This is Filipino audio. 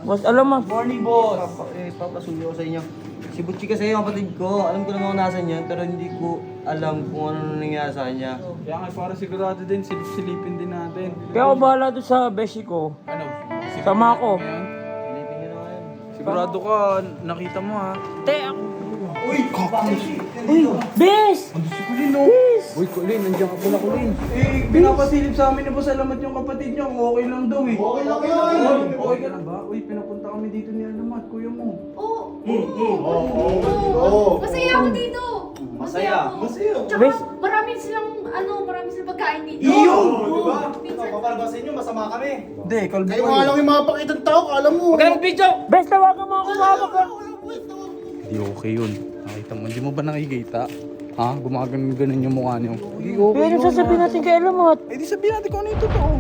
Boss, alam mo. Morning, boss! Papasuyo ko sa inyo. Si Butchie kasi yung kapatid ko. Alam ko naman kung nasan yan, pero hindi ko alam kung ano nangyari sa kanya. Kaya nga para sigurado din, silip-silipin din natin. Kaya ako bahala doon sa beshi ko. Ano? Sama ako. Silipin nyo naman. Sigurado ka, nakita mo ha. Te, ako. Uy! Uy, bes! Si Kulin no? Uy Kulin, nandiyan ka pala Kulin. Eh, pinapasilip sa amin na boss Alamat yung kapatid niya. Kung okay lang daw eh. Okay lang yan! Okay ka lang ba? Uy, pinapunta kami dito ni Alamat, kuya mo. Oo. Masaya ako dito. Masaya. ako. Tsaka Bes. marami silang pagkain dito. Iyo! Oo. Minsan, Papalbasin nyo, masama kami. Hindi, kalbo Kayo nga lang yung mga pakitang tao, alam mo. Huwag ka na mag-video! Bes, tawagan mo ako, mama ka. Hindi okay yun. Nakita mo, hindi mo ba nakikita? Ha? Gumaganon-ganon yung mukha niyo. Hindi okay Pero yun, sasabihin natin kay Alamat. Eh di sabihin natin kung ano yung totoo.